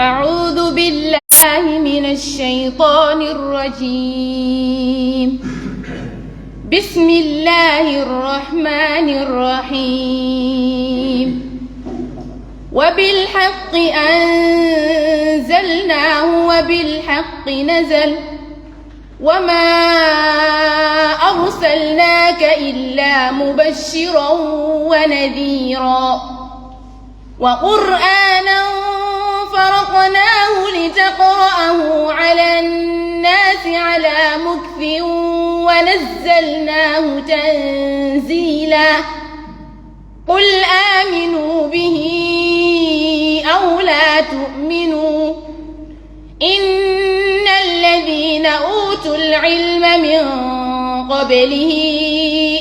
أعوذ بالله من الشيطان الرجيم. بسم الله الرحمن الرحيم. وبالحق أنزلناه وبالحق نزل وما أرسلناك إلا مبشرا ونذيرا وقرآنا فرقناه لتقرأه على الناس على مكث ونزلناه تنزيلا قل آمنوا به أو لا تؤمنوا إن الذين أوتوا العلم من قبله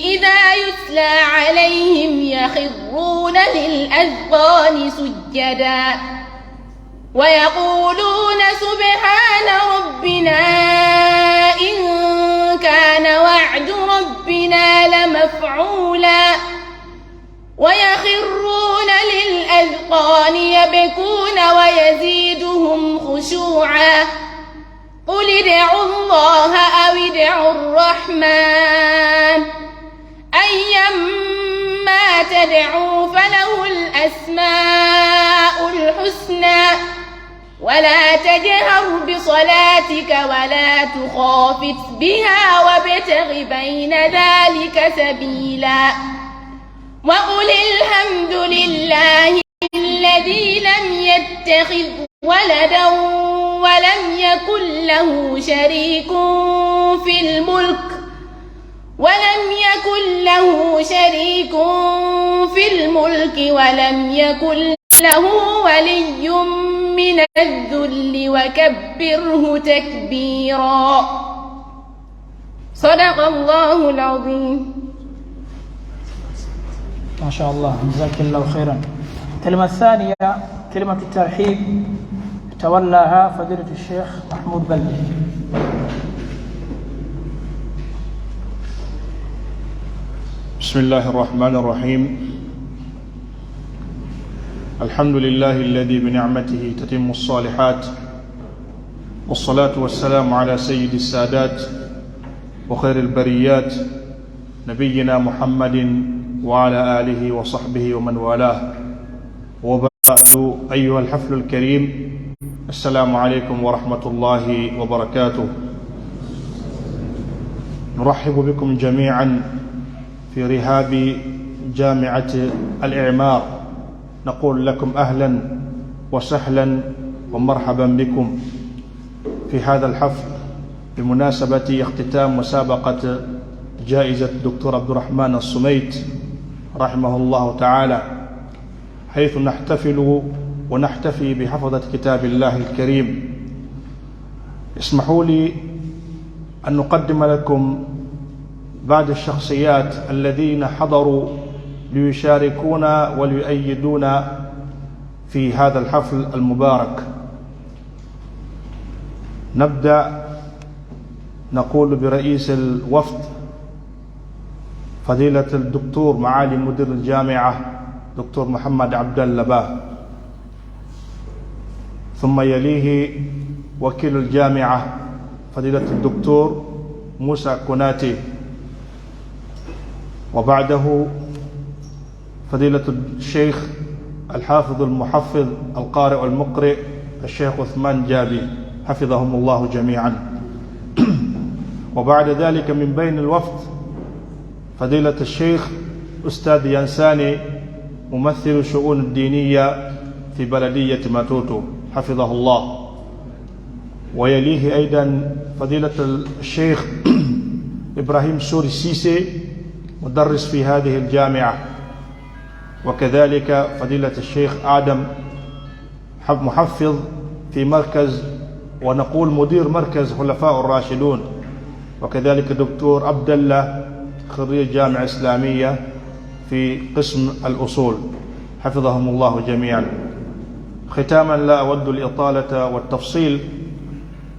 إذا يتلى عليهم يخرون للأذقان سجدا ويقولون سبحان ربنا إن كان وعد ربنا لمفعولا ويخرون للأذقان يبكون ويزيدهم خشوعا قل ادعوا الله أو ادعوا الرحمن أيما تدعوا فله الأسماء الحسنى ولا تجهر بصلاتك ولا تخافت بها وابتغ بين ذلك سبيلا وقل الحمد لله الذي لم يتخذ ولدا ولم يكن له شريك في الملك ولم يكن له ولي من الذل وكبره تكبيرا. صدق الله العظيم. ما شاء الله، جزاك الله خيرا. الكلمة الثانية كلمة الترحيب تولاها فضيلة الشيخ محمود بلدي. بسم الله الرحمن الرحيم. الحمد لله الذي بنعمته تتم الصالحات، والصلاة والسلام على سيد السادات وخير البريات نبينا محمد وعلى آله وصحبه ومن والاه، وبعد. أيها الحفل الكريم، السلام عليكم ورحمة الله وبركاته. نرحب بكم جميعا في رحاب جامعة الإعمار. نقول لكم أهلا وسهلا ومرحبا بكم في هذا الحفل بمناسبة اختتام مسابقة جائزة الدكتور عبد الرحمن الصميت رحمه الله تعالى، حيث نحتفل ونحتفي بحفظة كتاب الله الكريم. اسمحوا لي أن نقدم لكم بعض الشخصيات الذين حضروا ليشاركونا وليؤيدونا في هذا الحفل المبارك. نبدأ نقول برئيس الوفد فضيلة الدكتور معالي مدير الجامعة دكتور محمد عبد الله، ثم يليه وكيل الجامعة فضيلة الدكتور موسى كوناتي، وبعده فضيلة الشيخ الحافظ المحفظ القارئ المقرئ الشيخ عثمان جابي حفظهم الله جميعا. وبعد ذلك من بين الوفد فضيلة الشيخ أستاذ ينساني ممثل الشؤون الدينية في بلدية ماتوتو حفظه الله، ويليه أيضا فضيلة الشيخ إبراهيم سوري السيسي مدرس في هذه الجامعة، وكذلك فضيلة الشيخ آدم محفظ في مركز ونقول مدير مركز خلفاء الراشدون، وكذلك دكتور عبد الله خريج جامعة إسلامية في قسم الأصول حفظهم الله جميعا. ختاما لا أود الإطالة والتفصيل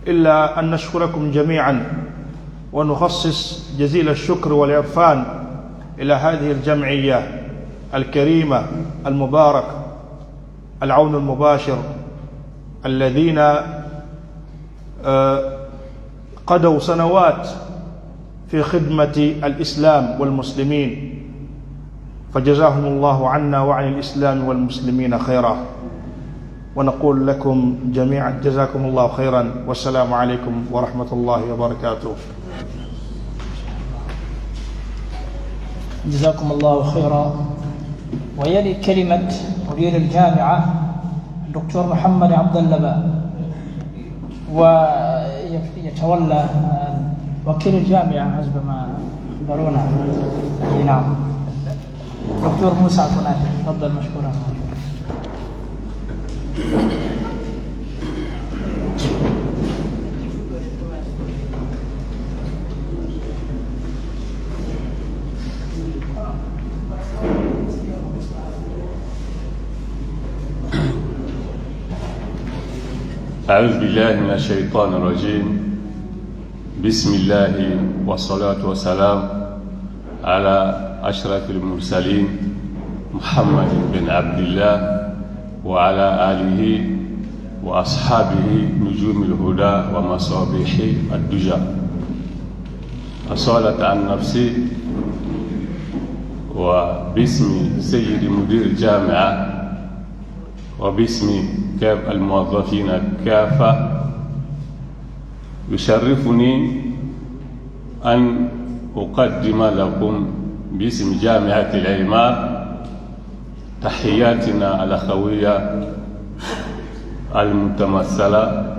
إلا أن نشكركم جميعا ونخصص جزيل الشكر والعرفان إلى هذه الجمعية الكريمة المبارك، العون المباشر الذين قضوا سنوات في خدمة الإسلام والمسلمين، فجزاهم الله عنا وعن الإسلام والمسلمين خيرا. ونقول لكم جميعا جزاكم الله خيرا، والسلام عليكم ورحمة الله وبركاته. جزاكم الله خيرا. ويلي كلمة مدير الجامعة الدكتور محمد عبد اللبا، ويتولى وكيل الجامعة حسب ما أخبرونا. نعم، دكتور موسى فنادي، تفضل مشكورا. أعوذ بالله من الشيطان الرجيم. بسم الله والصلاة والسلام على أشرف المرسلين محمد بن عبد الله وعلى آله وأصحابه نجوم الهدى ومصابيح الدجى. أصالة عن نفسي وباسم سيد مدير الجامعة وباسم الموظفين كافة، يشرفني أن أقدم لكم باسم جامعة العمار تحياتنا الأخوية المتمثلة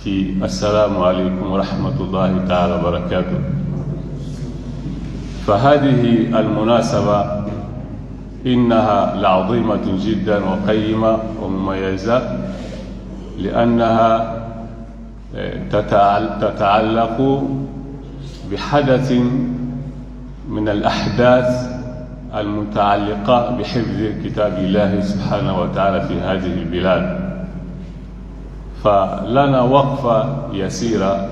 في السلام عليكم ورحمة الله تعالى وبركاته. فهذه المناسبة إنها لعظيمة جدا وقيمة ومميزة، لأنها تتعلق بحدث من الأحداث المتعلقة بحفظ كتاب الله سبحانه وتعالى في هذه البلاد. فلنا وقفة يسيرة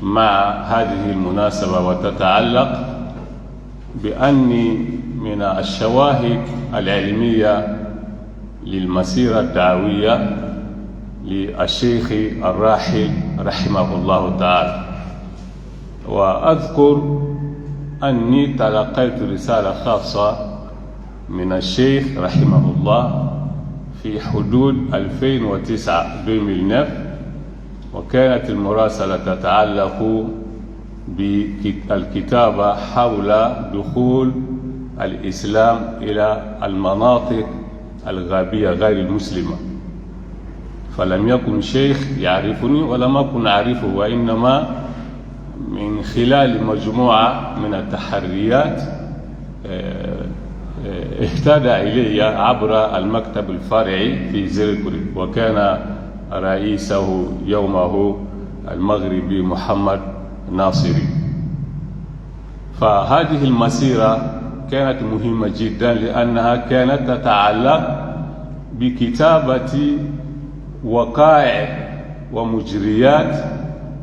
مع هذه المناسبة، وتتعلق بأني من الشواهد العلمية للمسيرة الدعوية للشيخ الراحل رحمه الله تعالى. وأذكر أني تلقيت رسالة خاصة من الشيخ رحمه الله في حدود 2009 وكانت المراسلة تتعلق بالكتابة حول دخول الإسلام إلى المناطق الغابية غير المسلمة. فلم يكن شيخ يعرفني ولم أكن أعرفه، وإنما من خلال مجموعة من التحريات اهتدى إلي عبر المكتب الفرعي في زيركوري، وكان رئيسه يومه المغربي محمد ناصري. فهذه المسيرة كانت مهمة جدا، لأنها كانت تتعلق بكتابة وقائع ومجريات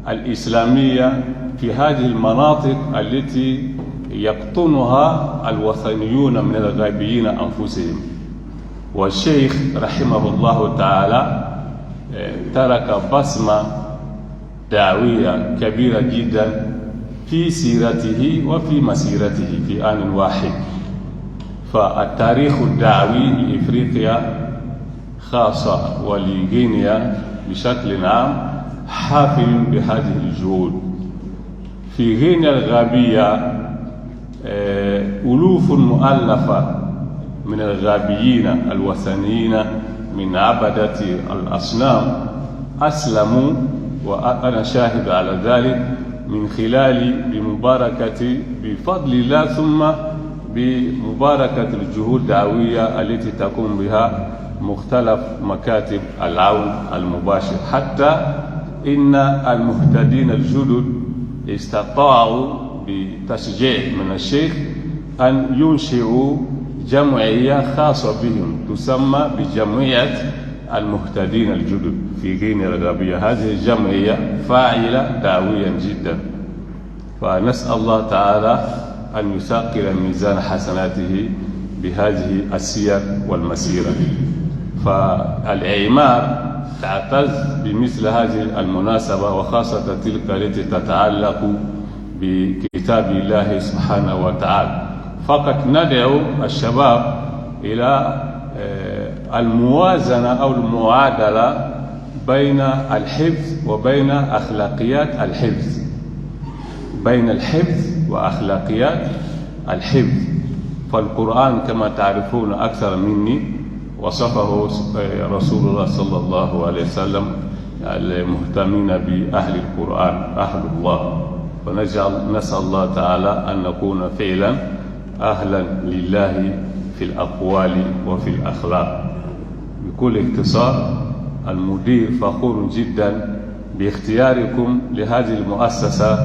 الإسلامية في هذه المناطق التي يقطنها الوثنيون من الغابيين أنفسهم. والشيخ رحمه الله تعالى ترك بصمة دعوية كبيرة جدا في سيرته وفي مسيرته في آن واحد. فالتاريخ الدعوي لإفريقيا خاصة ولغينيا بشكل عام حافل بهذه الجهود. في غينيا الغابية ألوف مؤلفة من الغابيين الوثنيين من عبدة الأصنام أسلموا، وأنا شاهد على ذلك، من خلال بفضل الله ثم بمباركة الجهود الدعوية التي تقوم بها مختلف مكاتب العون المباشر، حتى إن المهتدين الجدد استطاعوا بتشجيع من الشيخ أن ينشئوا جمعية خاصة بهم تسمى بجمعية المهتدين الجدد في غينيا الغابية. هذه الجمعية فاعلة دعويا جدا، فنسأل الله تعالى أن يثقل ميزان حسناته بهذه السير والمسيرة. فالإعمار تعتز بمثل هذه المناسبة، وخاصة تلك التي تتعلق بكتاب الله سبحانه وتعالى. فقط ندعو الشباب إلى الموازنة أو المعادلة بين الحفظ وبين أخلاقيات الحفظ، بين الحفظ وأخلاقيات الحفظ. فالقرآن كما تعرفون أكثر مني وصفه رسول الله صلى الله عليه وسلم المهتمين بأهل القرآن أهل الله، ونسأل الله تعالى أن نكون فعلا أهلا لله في الأقوال وفي الأخلاق. بكل اختصار، المدير فخور جدا باختياركم لهذه المؤسسة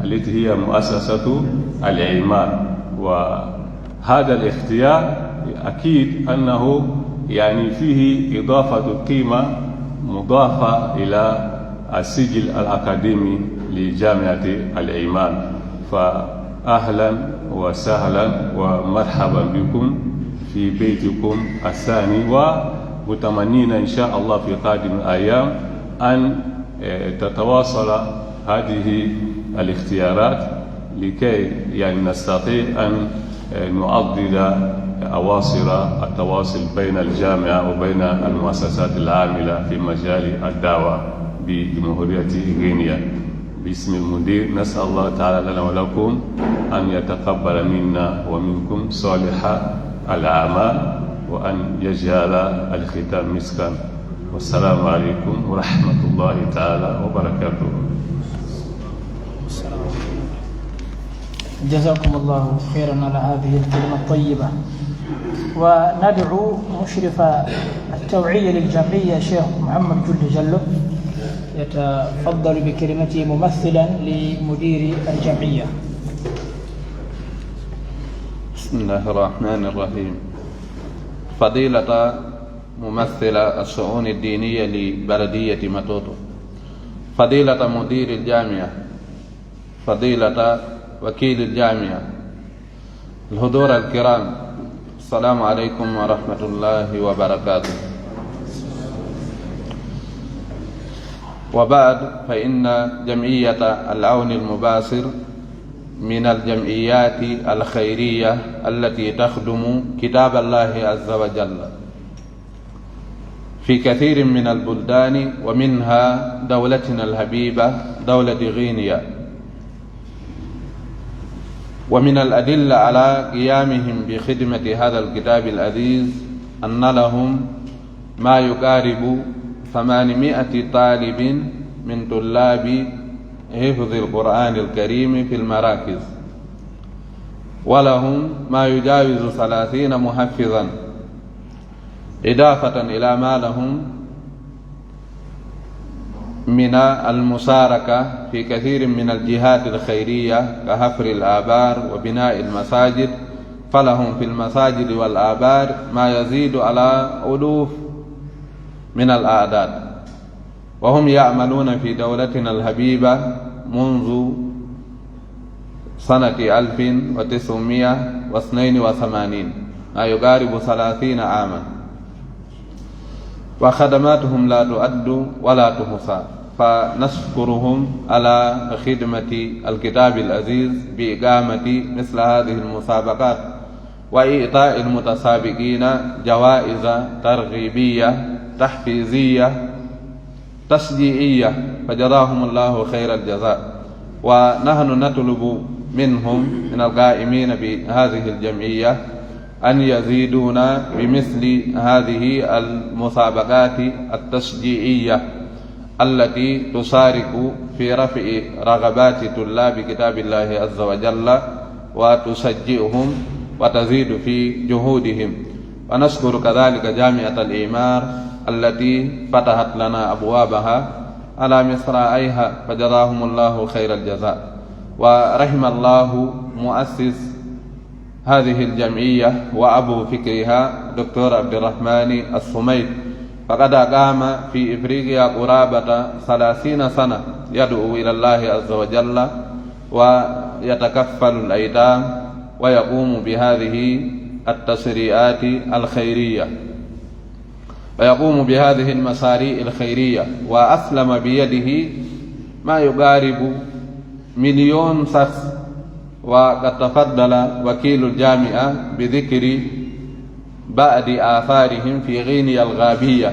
التي هي مؤسسة الإعمار، وهذا الاختيار أكيد أنه يعني فيه إضافة قيمة مضافة إلى السجل الأكاديمي لجامعة الإعمار. فأهلا وسهلا ومرحبا بكم في بيتكم الثاني، ومتمنين إن شاء الله في قادم الأيام أن تتواصل هذه الاختيارات لكي يعني نستطيع أن نعضد أواصر التواصل بين الجامعة وبين المؤسسات العاملة في مجال الدعوة بجمهورية غينيا. باسم المدير نسأل الله تعالى لنا ولكم أن يتقبل منا ومنكم صالح الأعمال، وأن يجعل الختام مسكا. والسلام عليكم ورحمة الله تعالى وبركاته. جزاكم الله خيرا على هذه الكلمة الطيبة. وندعو مشرف التوعية للجمعية شيخ محمد جلو يتفضل بكلمته ممثلا لمدير الجمعية. بسم الله الرحمن الرحيم. فضيلة ممثل الشؤون الدينية لبلدية ماتوتو، فضيلة مدير الجامعة، فضيلة وكيل الجامعة، الحضور الكرام، السلام عليكم ورحمة الله وبركاته. وبعد، فإن جمعية العون المباشر من الجمعيات الخيرية التي تخدم كتاب الله عز وجل في كثير من البلدان، ومنها دولتنا الحبيبة دولة غينيا. ومن الأدلة على قيامهم بخدمة هذا الكتاب العزيز أن لهم ما يقارب 800 طالب من طلاب حفظ القرآن الكريم في المراكز، ولهم ما يجاوز 30 محفظا، إضافة إلى ما لهم من المشاركة في كثير من الجهات الخيرية كحفر الآبار وبناء المساجد. فلهم في المساجد والآبار ما يزيد على ألوف من الأعداد، وهم يعملون في دولتنا الحبيبة منذ سنة 1982، ما يقارب 30 عاما، وخدماتهم لا تؤد ولا تحصى. فنشكرهم على خدمة الكتاب العزيز بإقامة مثل هذه المسابقات، وإعطاء المتسابقين جوائز ترغيبية تحفيزية تشجيعية، فجزاهم الله خير الجزاء. ونحن نطلب منهم من القائمين بهذه الجمعية أن يزيدونا بمثل هذه المسابقات التشجيعية التي تشارك في رفع رغبات طلاب كتاب الله عز وجل وتشجعهم وتزيد في جهودهم. ونشكر كذلك جامعة الإعمار التي فتحت لنا أبوابها على مصراعيها، فجزاهم الله خير الجزاء. ورحم الله مؤسس هذه الجمعية وأبو فكرها دكتور عبد الرحمن الصميد، فقد أقام في إفريقيا قرابة 30 سنة يدعو إلى الله عز وجل ويتكفل الأيتام ويقوم بهذه التشريعات الخيرية. ويقوم بهذه المساريع الخيرية، وأسلم بيده ما يقارب 1,000,000 شخص. وقد تفضل وكيل الجامعة بذكر بعض آثارهم في غينيا الغابية،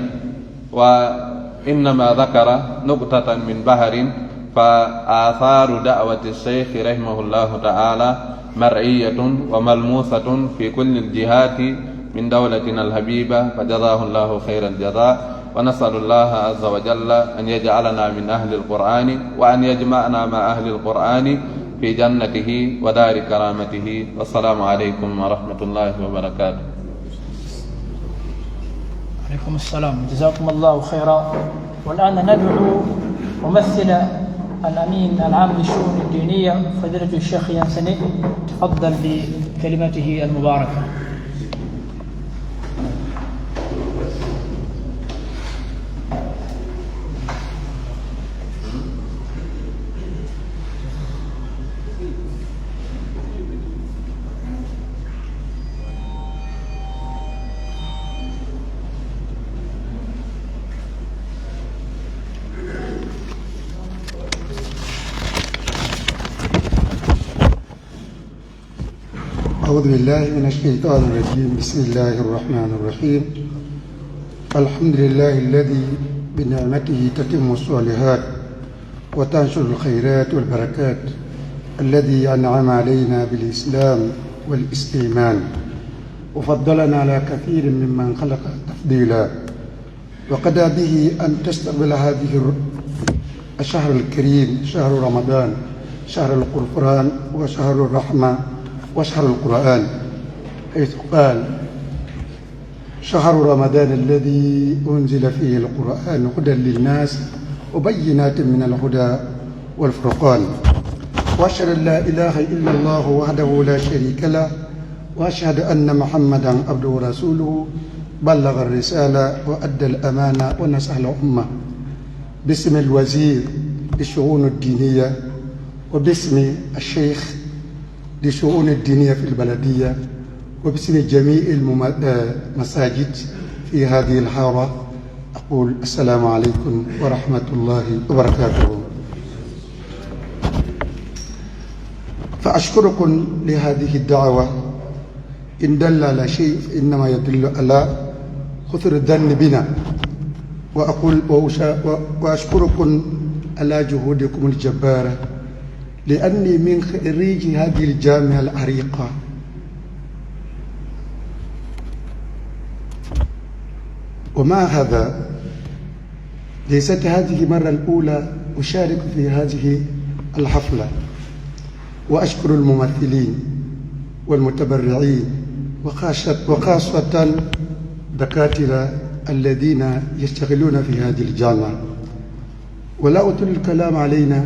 وإنما ذكر نقطة من بحر. فآثار دعوة الشيخ رحمه الله تعالى مرئية وملموسة في كل الجهات من دولتنا الحبيبة، فجزاه الله خير الجزاء. ونسأل الله عز وجل أن يجعلنا من أهل القرآن، وأن يجمعنا مع أهل القرآن في جنته ودار كرامته. والسلام عليكم ورحمة الله وبركاته. عليكم السلام، جزاكم الله خيرا. والآن ندعو ممثل الأمين العام للشؤون الدينية فضيلة الشيخ يانسني، تفضل بكلمته المباركة. أعوذ بالله من الشيطان الرجيم. بسم الله الرحمن الرحيم. الحمد لله الذي بنعمته تتم الصالحات وتنشر الخيرات والبركات، الذي أنعم علينا بالإسلام والإيمان وفضلنا على كثير ممن خلق تفضيلا، وقضى به أن تستقبل هذه الشهر الكريم، شهر رمضان، شهر القرآن وشهر الرحمة وشهر القرآن، حيث قال: شهر رمضان الذي أنزل فيه القرآن هدى للناس وبينات من الهدى والفرقان. وأشهد أن لا إله إلا الله وحده لا شريك له، وأشهد أن محمدا عبده ورسوله، بلغ الرسالة وأدى الأمانة ونصح الأمة. باسم الوزير للشؤون الدينية وباسم الشيخ للشؤون الدينية في البلدية وباسم جميع المساجد في هذه الحارة، أقول السلام عليكم ورحمة الله وبركاته. فأشكركم لهذه الدعوة. إن دل على شيء فإنما يدل على خطر الظن بنا، وأشكركم على جهودكم الجبارة، لأني من خريج هذه الجامعة العريقة، ومع هذا ليست هذه المرة الأولى أشارك في هذه الحفلة. وأشكر الممثلين والمتبرعين وخاصة دكاترة الذين يشتغلون في هذه الجامعة. ولا أطيل الكلام علينا،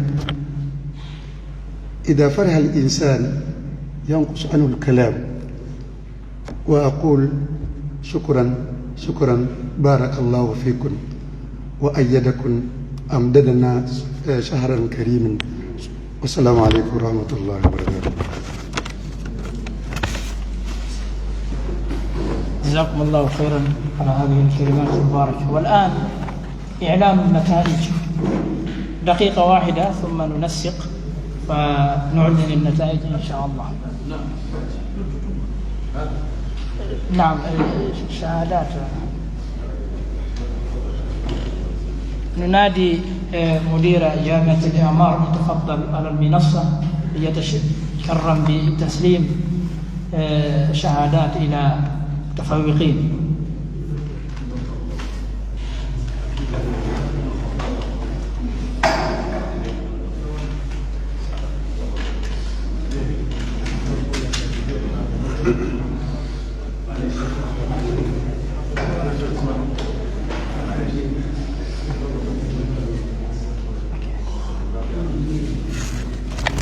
إذا فرح الإنسان ينقص عنه الكلام. وأقول شكرا شكرا، بارك الله فيكم وأيدكم، أمددنا شهرا كريما. والسلام عليكم ورحمة الله وبركاته. جزاكم الله خيرا على هذه الكلمات المباركة. والآن إعلان النتائج، دقيقة واحدة ثم ننسق فنعلن النتائج إن شاء الله. نعم، الشهادات ننادي مدير جامعة الإعمار يتفضل على المنصة ليتكرم بتسليم شهادات إلى متفوقين.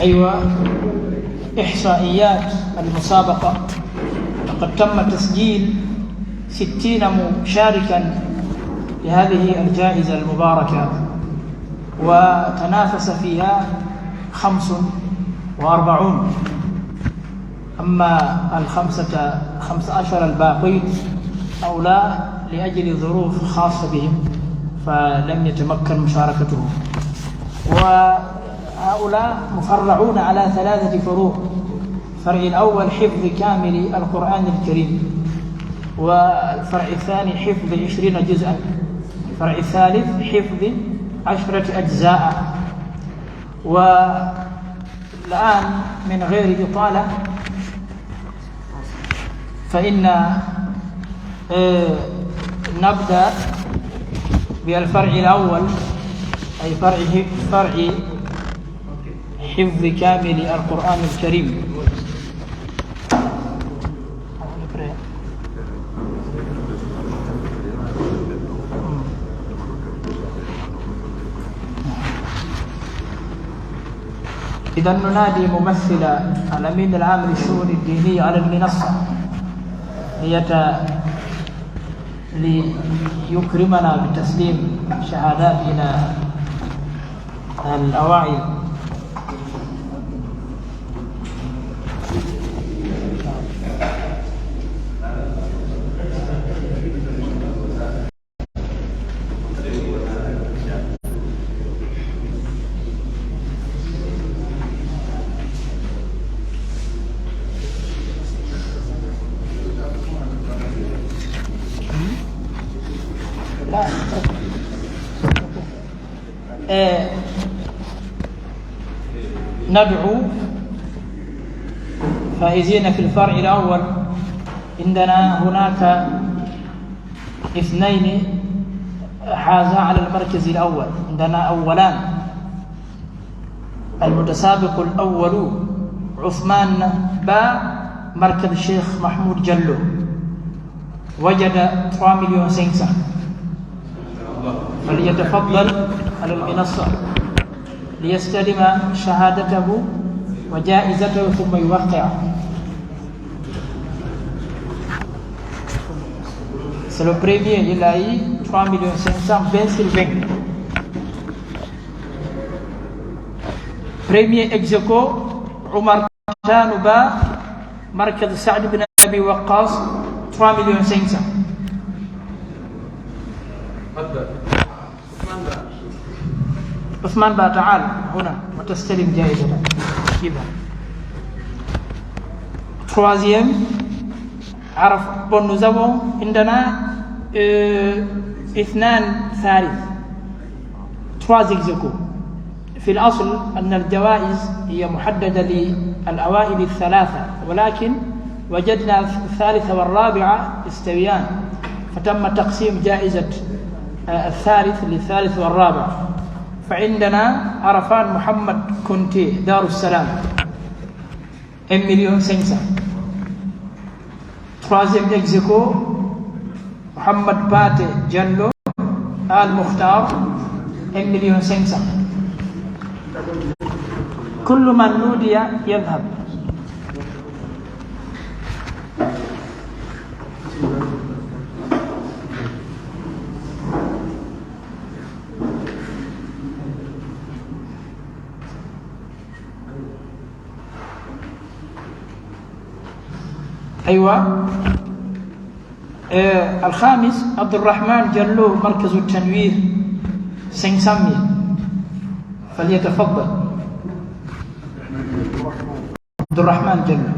أيوة، إحصائيات المسابقة، لقد تم تسجيل 60 مشاركا لهذه الجائزة المباركة، وتنافس فيها 45. أما 15 الباقين أولى لأجل ظروف خاصة بهم فلم يتمكن مشاركتهم. وهؤلاء مفرعون على 3 فروع. الفرع الأول حفظ كامل القرآن الكريم، والفرع الثاني حفظ 20 جزءا، الفرع الثالث حفظ 10 أجزاء. والآن من غير إطالة فإن نبدأ بالفرع الأول، أي فرع حفظ كامل القرآن الكريم. إذا ننادي ممثل الأمين العام للشؤون الدينية على المنصة ليكرمنا بتسليم شهادات إلى الأوائل. ندعو فائزين في الفرع الأول. عندنا هناك 2 حازا على المركز الأول. عندنا أولان، المتسابق الأول عثمان با مركز الشيخ محمود جلو وجد 3,500,000، فليتفضل على المنصة ليستلم شهادته وجائزته ثم يوقع. C'est le premier, il a eu 3,520,000 sur 20. Premier ex aequo Omar Tanuba, مركز سعد بن أبي وقاص 3,500,000. عثمان با تعال هنا وتستلم جائزة. إذا troisième عرف. bon nous avons عندنا 2 ثالث 3 ex aequo. في الأصل أن الجوائز هي محددة للأوائل 3، ولكن وجدنا الثالثة والرابعة يستويان، فتم تقسيم جائزة الثالث للثالث والرابع. فعندنا عرفان محمد كونتي دار السلام 1,500,000. troisième ex aequo محمد باتي جلو آل مختار 1,500,000. كل من نودي يذهب. أيوة. الخامس عبد الرحمن جلو مركز التنوير 500,000، فليتفضل. عبد الرحمن جلو.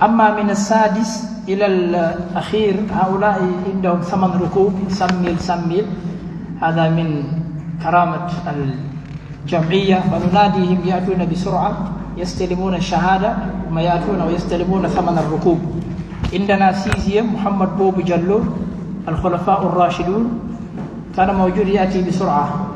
أما من السادس إلى الأخير هؤلاء عندهم 8 ركوب 1,000,000. هذا من كرامة الجمعية، فنناديهم يأتون بسرعة يستلمون الشهادة ثم يأتون ويستلمون 8 الركوب. عندنا سيزيم محمد بوب جلو الخلفاء الراشدون كان موجود يأتي بسرعة.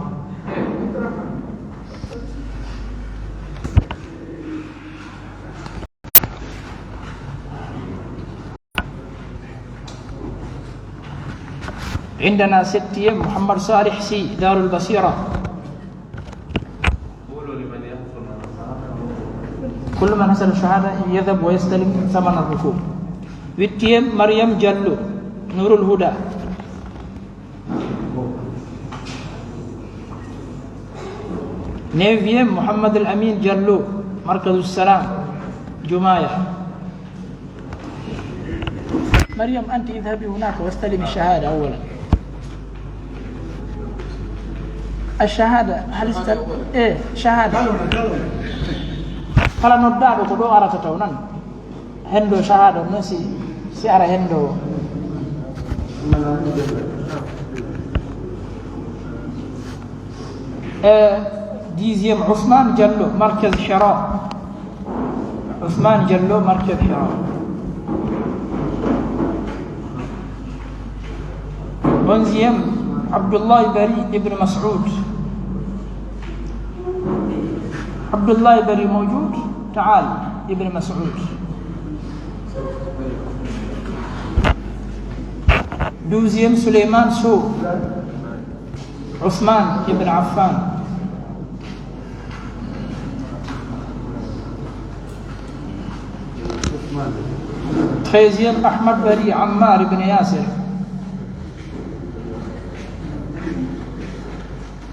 عندنا 6 محمد صالح سي دار البصيرة. كل من حصل الشهادة يذهب ويستلم 8 الركوب. 8 مريم جلو نور الهدى. 9 محمد الأمين جلو مركز السلام جماية. مريم أنت اذهبي هناك واستلمي الشهادة أولا. الشهادة هل إيه شهادة قال نبدأ بكل أرى تتونن هندو شهادة نسي سيارة هندو ديزيم عثمان جلو مركز حراء. عثمان جلو مركز حراء. ونزيم عبد الله بري ابن مسعود. عبد الله بري موجود؟ تعال ابن مسعود. دوزيم سليمان سو عثمان ابن عفان. تريزيم أحمد بري عمار بن ياسر.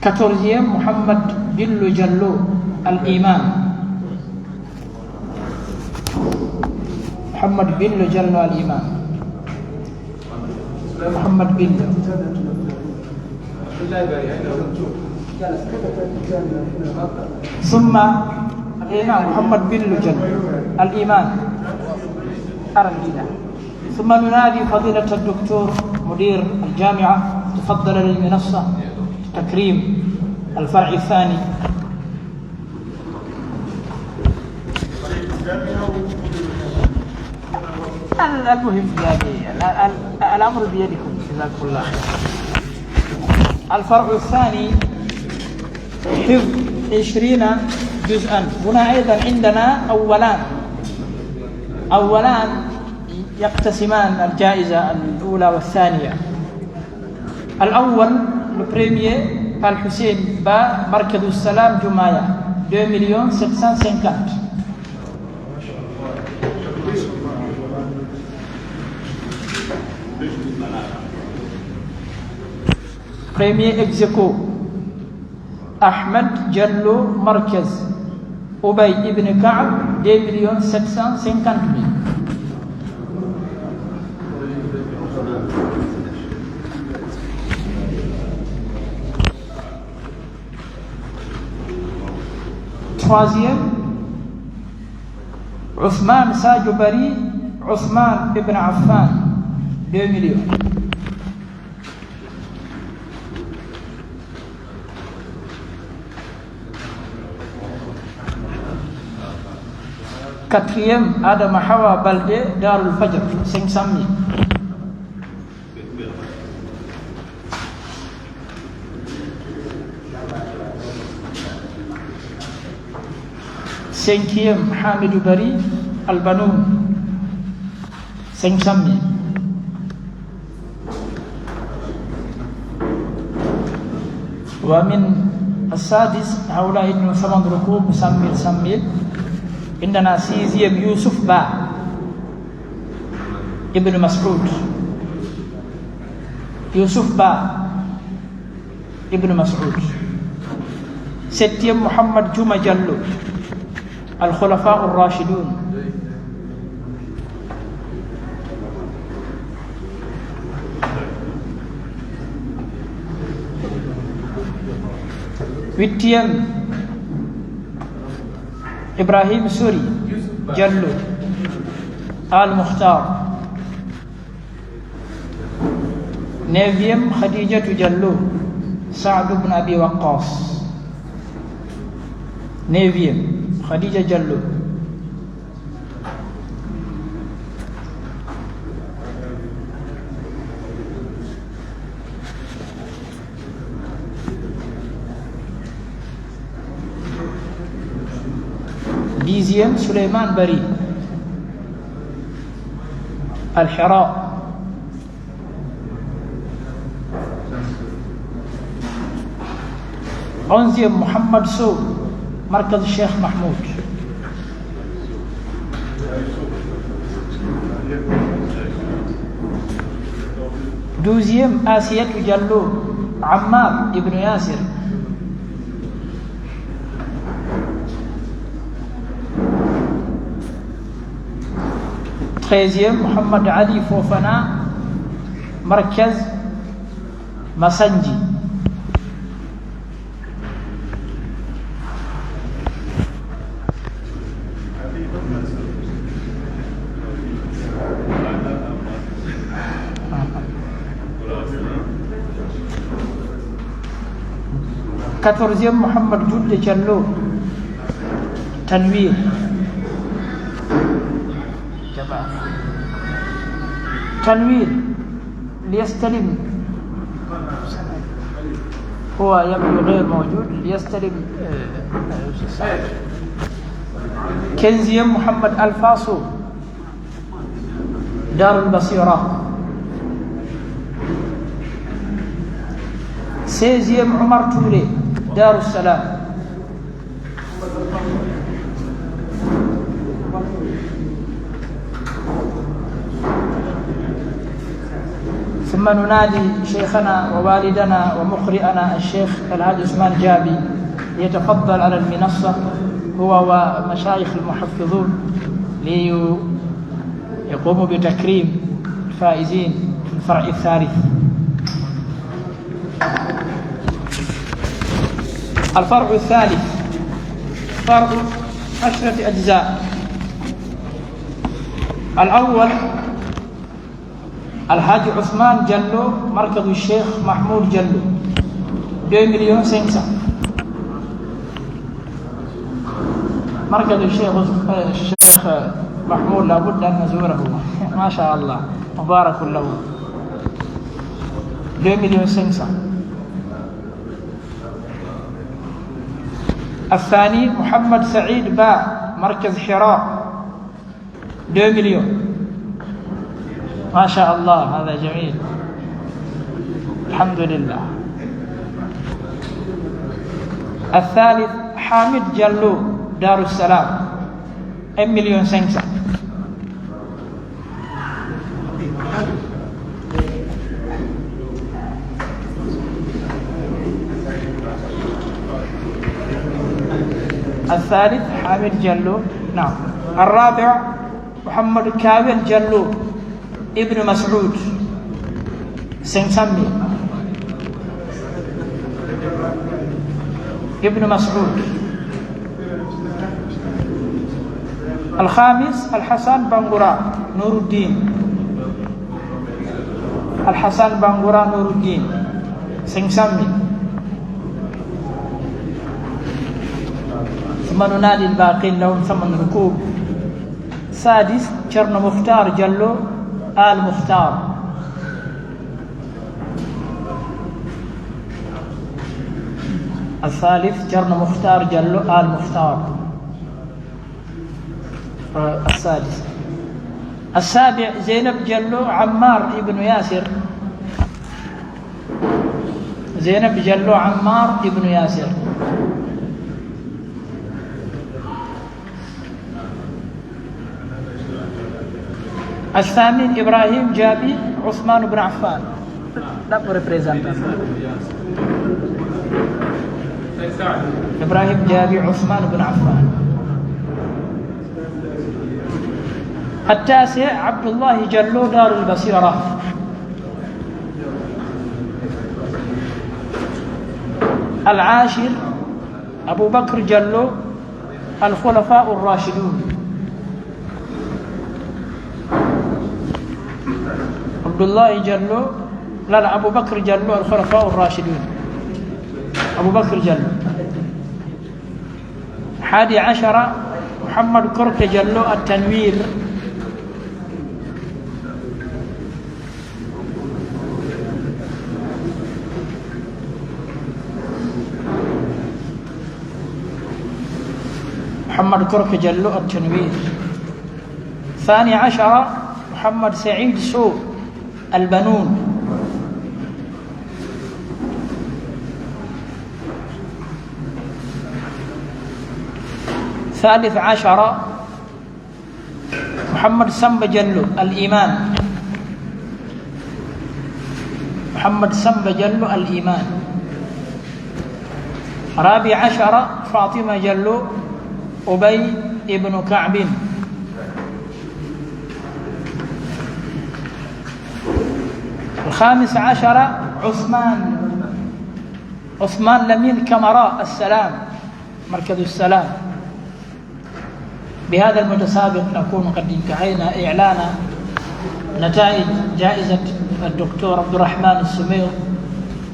14 محمد بن جلو الإيمان. محمد بن جلو الإيمان. محمد بن ثم محمد بن جلو الإيمان أرجينا. ثم ننادي فضيلة الدكتور مدير الجامعة تفضل للمنصة تكريم الفرع الثاني. المهم الأمر بيدكم جزاكم الله خير. الفرع الثاني حفظ 20 جزءا. هنا أيضا عندنا أولان يقتسمان الجائزة الأولى والثانية. الأول البريمير الحسين با مركز السلام جماية 2,750,000. بريمير اكزيكو أحمد جلو مركز أبي ابن كعب 2,750,000. troisième عثمان ساجو بري عثمان ابن عفان 2 millions. quatrième Adama Hawa Balde Darul Fajr 500,000. cinquième Hamidou Bari Albanoun 500,000. ومن السادس هؤلاء ابن 8 ركوب 100,000. عندنا سيزيم يوسف با ابن مسعود. يوسف با ابن مسعود. septième محمد جمع جلو الخلفاء الراشدون. huitième إبراهيم سوري جلو آل مختار. neuvième خديجة جلو سعد بن أبي وقاص. neuvième خديجة جلو. dixième سليمان بري الحراء. onzième محمد سو مركز الشيخ محمود. douzième آسية جلو عمار ابن ياسر. 13e محمد علي فوفنا مركز مسنجي. كاتورزيوم محمد جود جلو تنوير جماعة تنوير ليستلم، هو يبدو غير موجود، ليستلم. كنزيوم محمد الفاصو دار البصيرة. 16e عمر تولي دار السلام. ثم ننادي شيخنا ووالدنا ومقرئنا الشيخ الحاج عثمان جابي يتفضل على المنصة هو ومشايخ المحفظون ليقوموا بتكريم الفائزين في الفرع الثالث. الفرع الثالث فرع 10 أجزاء. الأول الحاج عثمان جلو مركز الشيخ محمود جلو 2,500,000. مركز الشيخ محمود لابد أن نزوره ما شاء الله مبارك له. 2,500,000. الثاني محمد سعيد باع مركز حراء 2 مليون. ما شاء الله هذا جميل الحمد لله. الثالث حامد جلو دار السلام 1,500,000. الثالث حامد جلو نعم. الرابع محمد كاوين جلو ابن مسعود 500,000. ابن مسعود. الخامس الحسن بانغورا نور الدين. الحسن بانغورا نور الدين 500,000. ثم ننادي الباقين لهم ثمن ركوب. سادس شرن مختار جلو آل مختار. الثالث شرن مختار جلو آل مختار. السادس. السابع زينب جلو عمار ابن ياسر. زينب جلو عمار ابن ياسر. الثامن إبراهيم جابي عثمان بن عفان. لا ريبريزنتان. إبراهيم جابي عثمان بن عفان. التاسع عبد الله جلو دار البصيرة. العاشر أبو بكر جلو الخلفاء الراشدون. عبد الله جلو لا أبو بكر جلو الخلفاء الراشدون. أبو بكر جلو. 11 محمد كرك جلو التنوير. محمد كرك جلو التنوير. 12 محمد سعيد سو البنون. 13 محمد سمب جلو الإيمان. محمد سمب جلو الإيمان. 14 فاطمة جلو أبي ابن كعب. ال15 عثمان لمين كمراء السلام، مركز السلام. بهذا المتسابق نكون قد انتهينا إعلان نتائج جائزة الدكتور عبد الرحمن السمير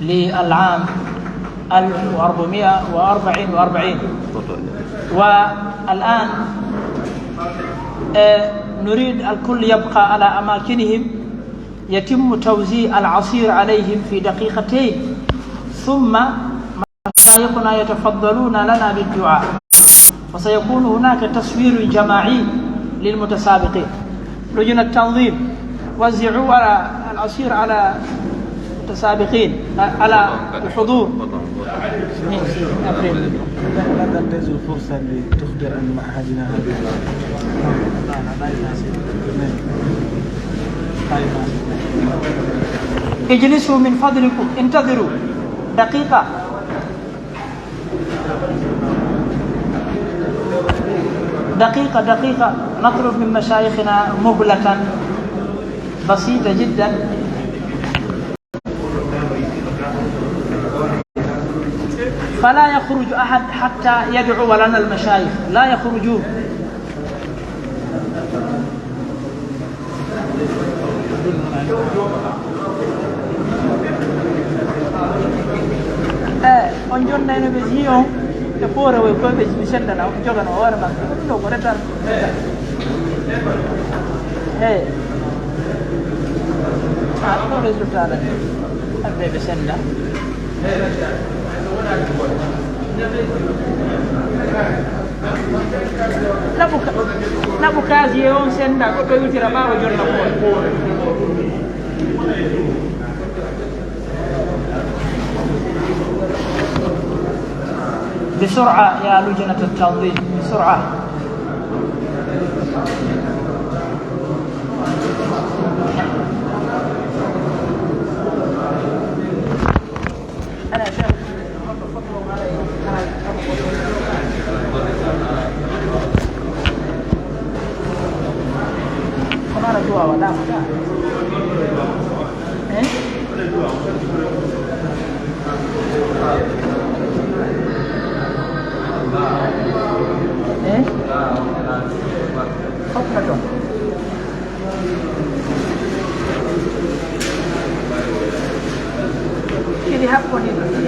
للعام 1444. والآن نريد الكل يبقى على أماكنهم، يتم توزيع العصير عليهم في دقيقتين، ثم مشايخنا يتفضلون لنا بالدعاء، وسيكون هناك تصوير جماعي للمتسابقين. لجنة التنظيم وزعوا على العصير على المتسابقين على الحضور. لا تنتهز الفرصة لتخبر عن معهدنا هذا. اجلسوا من فضلكم، انتظروا دقيقة. دقيقة نطلب من مشايخنا مهلة بسيطة جدا. فلا يخرج أحد حتى يدعو لنا المشايخ، لا يخرجون. on jonnayno ɓe ji on e poore way koye ɓe mi seddana jogano hoore makko ɗo ko retan eyyi ɗo résultat ɗa arɓe ɓe senda naɓu casier on senda ko ɗoyitira ɓawo jonna poore. بسرعة يا لجنة التنظيم، بسرعة. أنا شايف كمان جوا ولا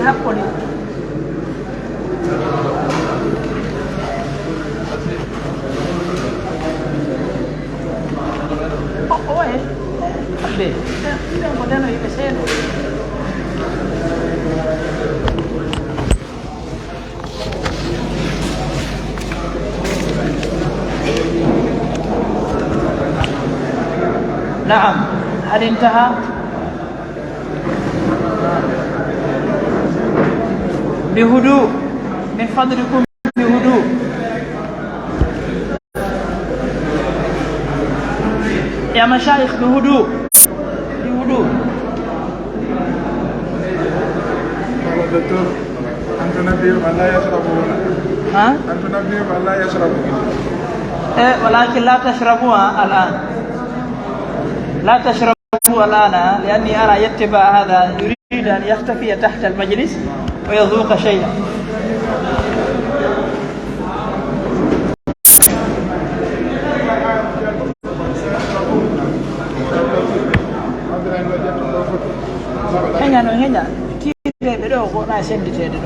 Happoni. Oh, Abbe. Modelo y pesero. نعم، هل انتهى؟ بهدوء من فضلكم، بهدوء. يا مشايخ بهدوء، بهدوء. دكتور أنت نبيهم أن لا يشربون. ها؟ أنت نبيهم أن لا يشربون. ولكن لا تشربوها الآن، لا تشربوا الآن، لأني أرى يتبع هذا يريد أن يختفي تحت المجلس ويذوق شيئا. هنا تيري بدو كنا سندتي دو.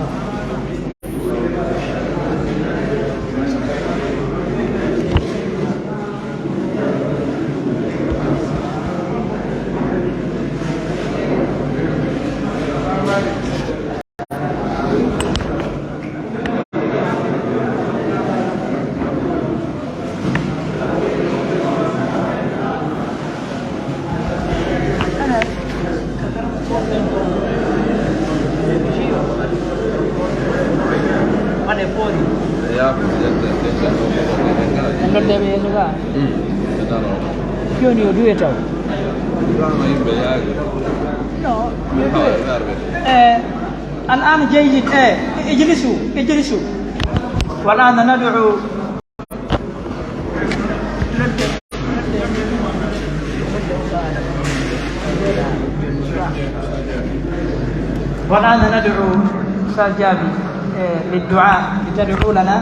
You do it out. No, you do it. الآن جيد. اجلسوا. والآن ندعو نعم. والآن ندعو أستاذ جابي للدعاء لتدعو لنا.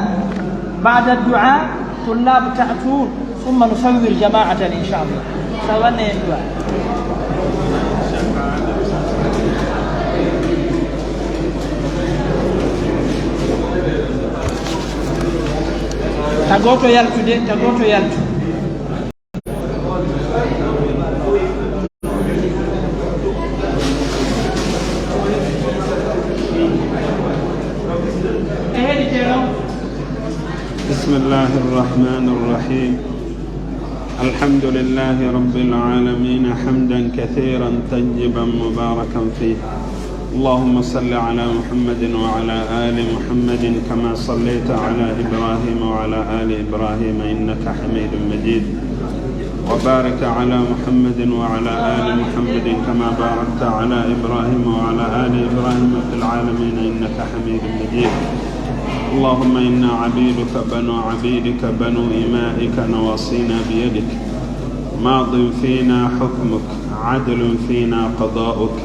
بعد الدعاء طلاب تأتون ثم نصور جماعة إن شاء الله. سوينا الدعاء. Tagoto yaltu de, tagoto yaltu. بسم الله الرحمن الرحيم. الحمد لله رب العالمين حمدا كثيرا طيبا مباركا فيه. اللهم صل على محمد وعلى آل محمد كما صليت على إبراهيم وعلى آل إبراهيم إنك حميد مجيد. وبارك على محمد وعلى آل محمد كما باركت على إبراهيم وعلى آل إبراهيم في العالمين إنك حميد مجيد. اللهم إنا عبيدك بنو عبيدك بنو إمائك نواصينا بيدك ماض فينا حكمك عدل فينا قضاؤك.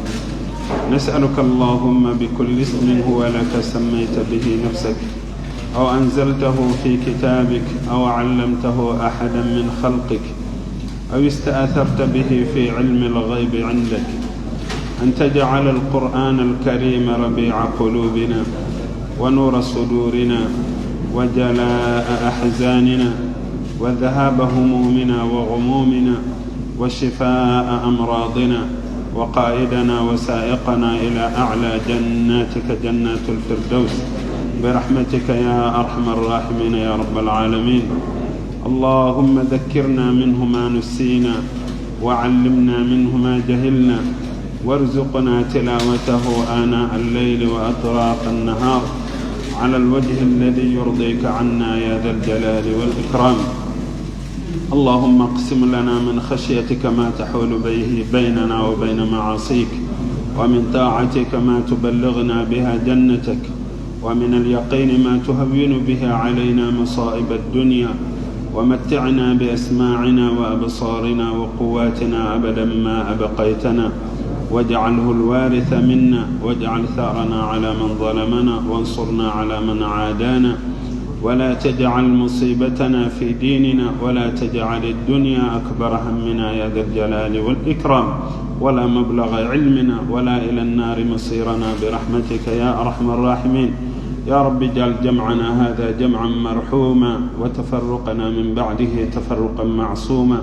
نسألك اللهم بكل اسم هو لك سميت به نفسك أو أنزلته في كتابك أو علمته أحدا من خلقك أو استأثرت به في علم الغيب عندك أن تجعل القرآن الكريم ربيع قلوبنا ونور صدورنا وجلاء أحزاننا وذهاب همومنا وغمومنا وشفاء أمراضنا وقائدنا وسائقنا إلى أعلى جناتك جنات الفردوس برحمتك يا أرحم الراحمين يا رب العالمين. اللهم ذكرنا منه ما نسينا وعلمنا منه ما جهلنا وارزقنا تلاوته آناء الليل وأطراف النهار على الوجه الذي يرضيك عنا يا ذا الجلال والإكرام. اللهم اقسم لنا من خشيتك ما تحول به بيننا وبين معاصيك ومن طاعتك ما تبلغنا بها جنتك ومن اليقين ما تهون به علينا مصائب الدنيا ومتعنا بأسماعنا وأبصارنا وقواتنا أبدا ما أبقيتنا واجعله الوارث منا واجعل ثارنا على من ظلمنا وانصرنا على من عادانا ولا تجعل مصيبتنا في ديننا ولا تجعل الدنيا أكبر همنا يا ذا الجلال والإكرام ولا مبلغ علمنا ولا إلى النار مصيرنا برحمتك يا أرحم الراحمين. يا رب اجعل جمعنا هذا جمعا مرحوما وتفرقنا من بعده تفرقا معصوما.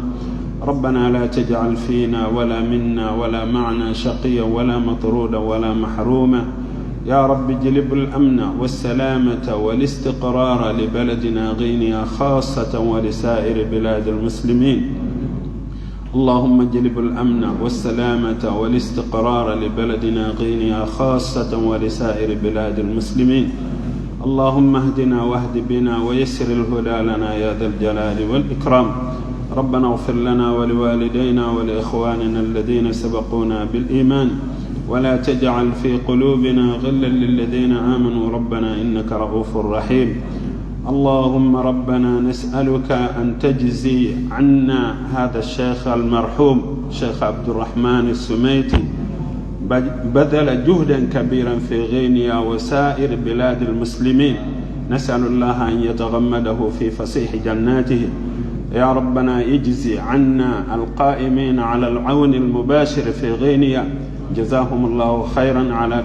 ربنا لا تجعل فينا ولا منا ولا معنا شقيا ولا مطرودا ولا محروما. يا رب اجلب الأمن والسلامة والاستقرار لبلدنا غينيا خاصة ولسائر بلاد المسلمين. اللهم اجلب الأمن والسلامة والاستقرار لبلدنا غينيا خاصة ولسائر بلاد المسلمين. اللهم اهدنا واهد بنا ويسر الهدى لنا يا ذا الجلال والإكرام. ربنا اغفر لنا ولوالدينا ولإخواننا الذين سبقونا بالإيمان ولا تجعل في قلوبنا غلا للذين آمنوا ربنا إنك رؤوف رحيم. اللهم ربنا نسألك أن تجزي عنا هذا الشيخ المرحوم الشيخ عبد الرحمن السميتي بذل جهدا كبيرا في غينيا وسائر بلاد المسلمين. نسأل الله أن يتغمده في فسيح جناته. يا ربنا اجزي عنا القائمين على العون المباشر في غينيا جزاهم الله خيرا على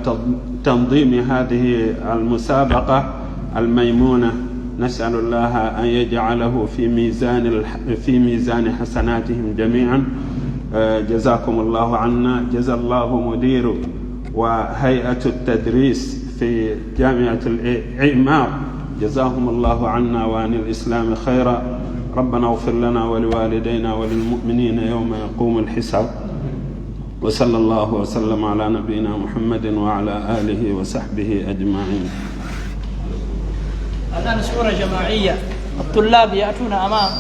تنظيم هذه المسابقة الميمونة. نسأل الله أن يجعله في ميزان حسناتهم جميعا. جزاكم الله عنا. جزا الله مدير وهيئة التدريس في جامعة الإعمار جزاهم الله عنا وعن الإسلام خيرا. ربنا اغفر لنا ولوالدينا وللمؤمنين يوم يقوم الحساب. وصلى الله وسلم على نبينا محمد وعلى آله وصحبه أجمعين. الآن صورة جماعية. الطلاب يأتون أمام